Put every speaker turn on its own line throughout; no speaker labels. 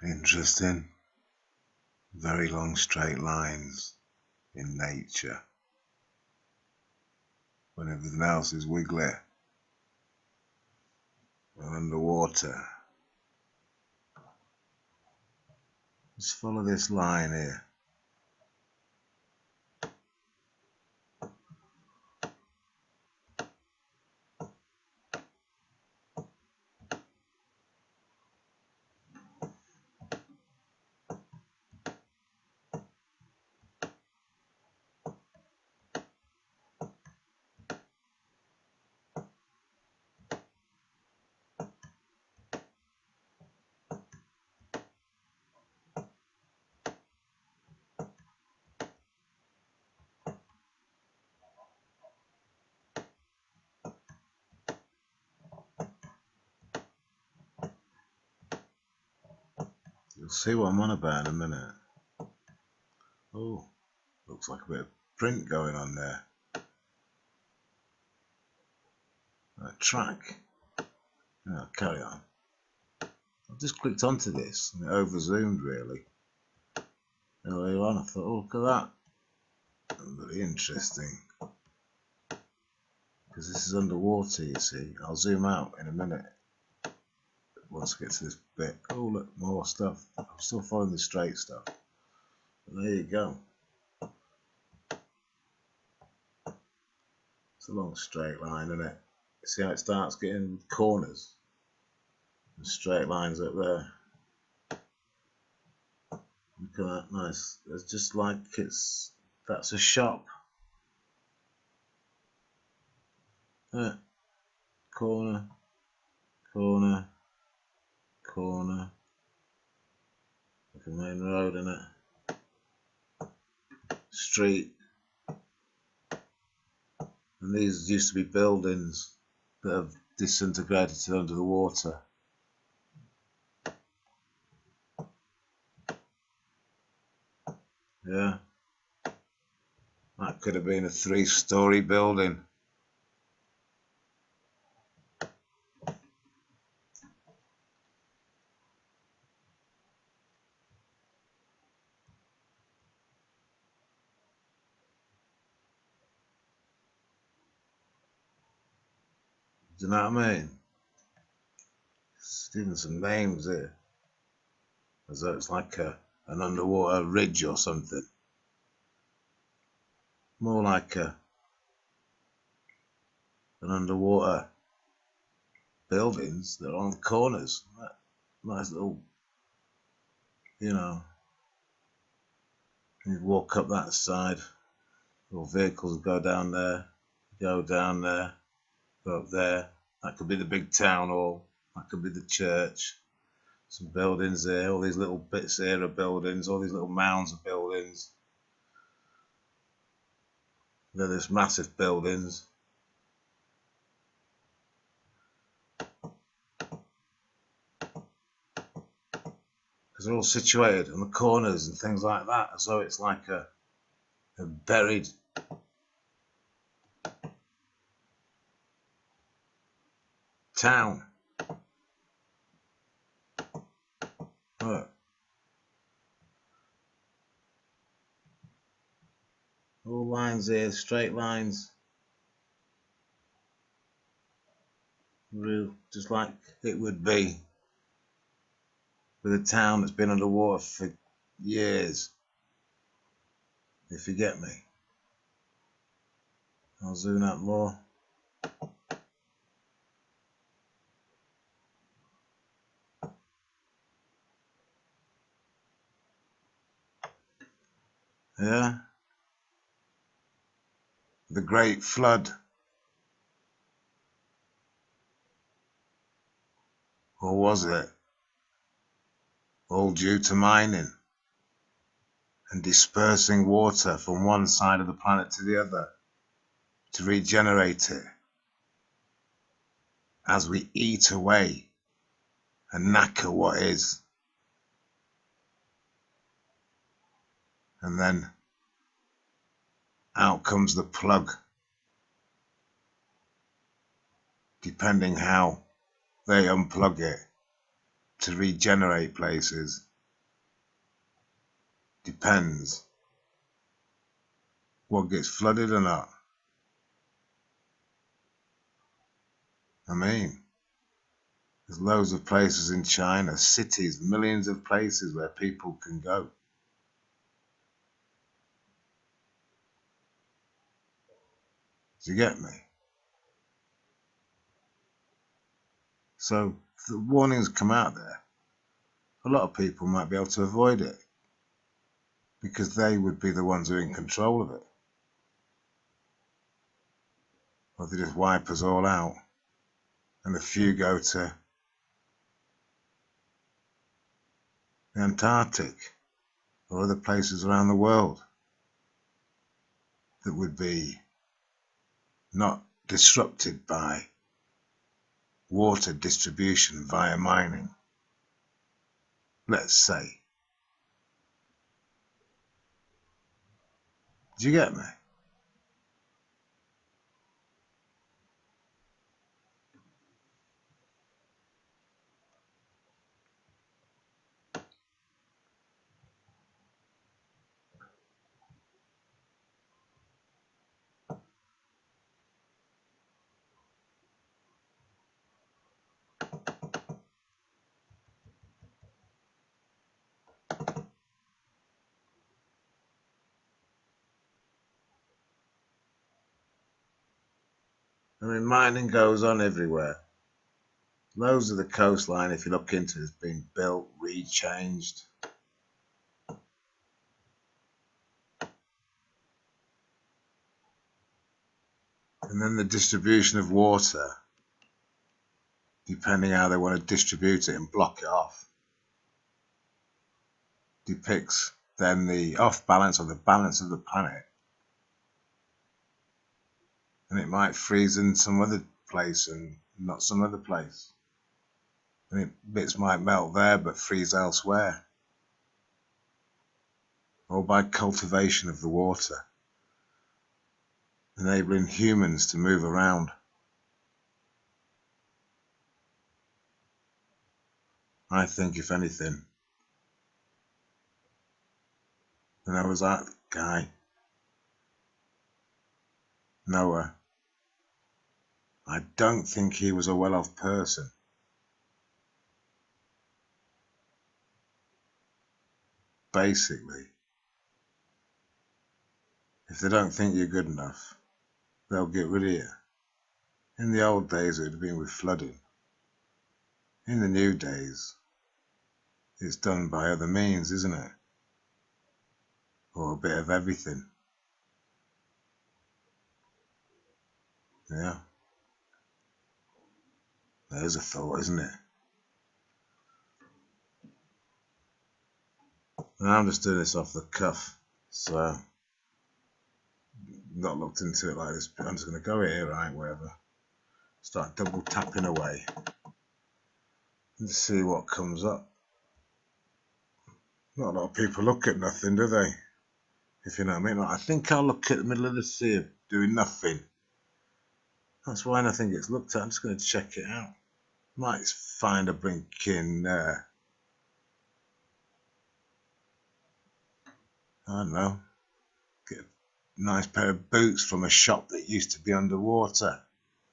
Interesting. Very long straight lines in nature when everything else is wiggly and underwater. Just follow this line here. You'll see what I'm on about in a minute. Oh, looks like a bit of print going on there. A track. Yeah, carry on. I've just clicked onto this and it over-zoomed really. Earlier on I thought, oh, look at that. Very interesting. Because this is underwater, you see. I'll zoom out in a minute once I get to this bit. Oh, look, more stuff. I'm still following the straight stuff. But there you go. It's a long straight line, isn't it? See how it starts getting corners and straight lines up there. Look at that, nice. It's just like that's a shop. Yeah. Corner, corner, corner. Like a main road, isn't it? Street. And these used to be buildings that have disintegrated to under the water. Yeah. That could have been a 3-story building. Do you know what I mean? It's even some names here. As though it's like an underwater ridge or something. More like an underwater buildings that are on corners. Nice little, you know, you walk up that side, little vehicles go down there, go up there. That could be the big town hall, that could be the church. Some buildings there, all these little bits here of buildings, all these little mounds of buildings. They're this massive buildings. Because they're all situated on the corners and things like that, as though it's like a buried town. Look. All lines here, straight lines. Real, just like it would be with a town that's been underwater for years. If you get me. I'll zoom out more. Yeah. The Great Flood. Or was it? All due to mining and dispersing water from one side of the planet to the other to regenerate it as we eat away and knacker what is. And then out comes the plug, depending how they unplug it to regenerate places. depends what gets flooded or not. I mean, there's loads of places in China, cities, millions of places where people can go. Do you get me? So if the warnings come out there, a lot of people might be able to avoid it because they would be the ones who are in control of it. Or they just wipe us all out and a few go to the Antarctic or other places around the world that would be not disrupted by water distribution via mining, let's say. Do you get me? I mean, mining goes on everywhere. Loads of the coastline, if you look into it, has been built, rechanged. And then the distribution of water, depending how they want to distribute it and block it off, depicts then the off balance or the balance of the planet. And it might freeze in some other place and not some other place. And bits might melt there but freeze elsewhere. Or by cultivation of the water, enabling humans to move around. I think, if anything, when I was that guy, Noah, I don't think he was a well-off person. Basically, if they don't think you're good enough, they'll get rid of you. In the old days, it would have been with flooding. In the new days, it's done by other means, isn't it? Or a bit of everything. Yeah. There's a thought, isn't it? And I'm just doing this off the cuff, so not looked into it like this, but I'm just going to go here, right, wherever. Start double tapping away and see what comes up. Not a lot of people look at nothing, do they? If you know what I mean. Like, I think I'll look at the middle of the sea doing nothing. That's why nothing gets looked at. I'm just going to check it out. Might find a blinking, I don't know, get a nice pair of boots from a shop that used to be underwater.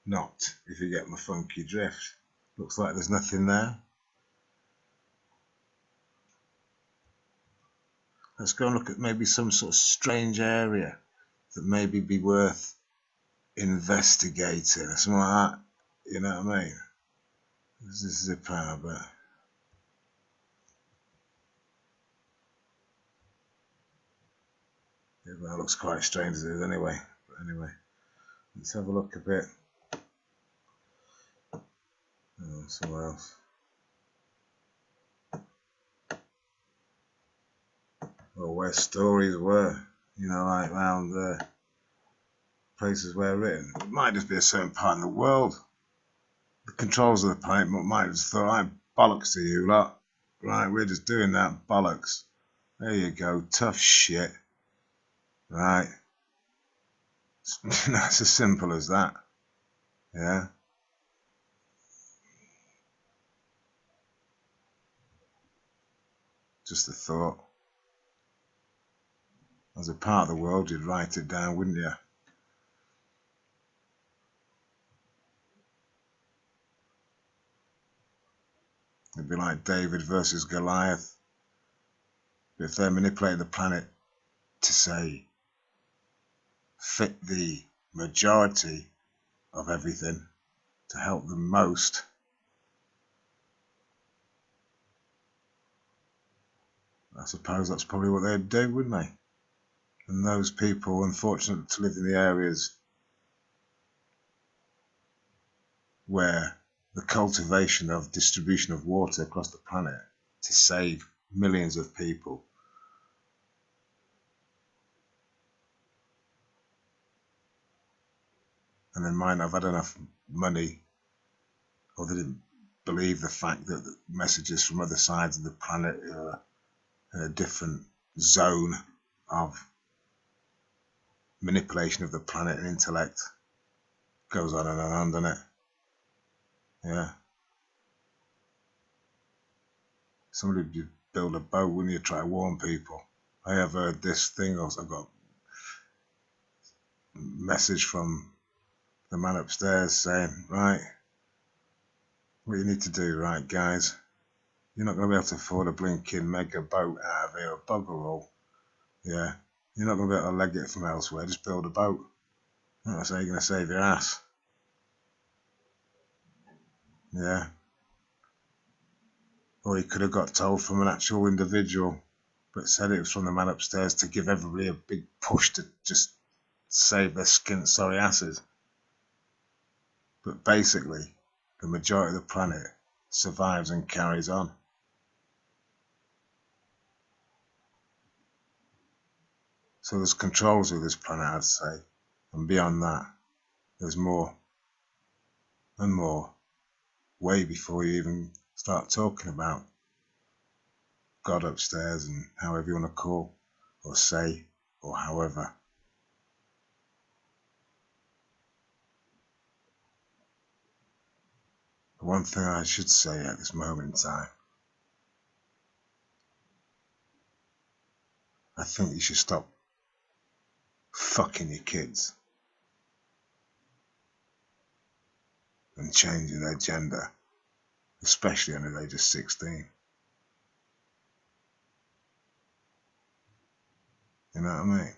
Not, if you get my funky drift. Looks like there's nothing there. Let's go and look at maybe some sort of strange area that maybe be worth investigating or something like that. You know what I mean? This is zip out, but yeah, well, it looks quite strange as it is anyway. But anyway, let's have a look a bit. Oh, somewhere else. Or where stories were, you know, like around the places where written. It might just be a certain part in the world. The controls of the planet might have just thought, right, bollocks to you lot. Right, we're just doing that, bollocks. There you go, tough shit. Right. That's as simple as that. Yeah. Just a thought. as a part of the world, you'd write it down, wouldn't you? It'd be like David versus Goliath. If they're manipulating the planet to, say, fit the majority of everything to help them most, I suppose that's probably what they'd do, wouldn't they? And those people, unfortunate to live in the areas where the cultivation of distribution of water across the planet to save millions of people, and they might not have had enough money, or they didn't believe the fact that the messages from other sides of the planet are in a different zone of manipulation of the planet and intellect. Goes on and on, doesn't it? Yeah. Somebody would build a boat, wouldn't you, try to warn people? I have heard this thing, also I've got a message from the man upstairs saying, right, what you need to do, right, guys, you're not going to be able to afford a blinking mega boat out of here, a bugger all. Yeah, you're not going to be able to leg it from elsewhere, just build a boat. That's how you're going to save your ass. Yeah. Or he could have got told from an actual individual, but said it was from the man upstairs to give everybody a big push to just save their skint sorry asses. But basically, the majority of the planet survives and carries on. So there's controls of this planet, I'd say, and beyond that, there's more and more, way before you even start talking about God upstairs and however you want to call or say or however. The one thing I should say at this moment in time, I think you should stop fucking your kids and changing their gender, especially under the age of 16. You know what I mean?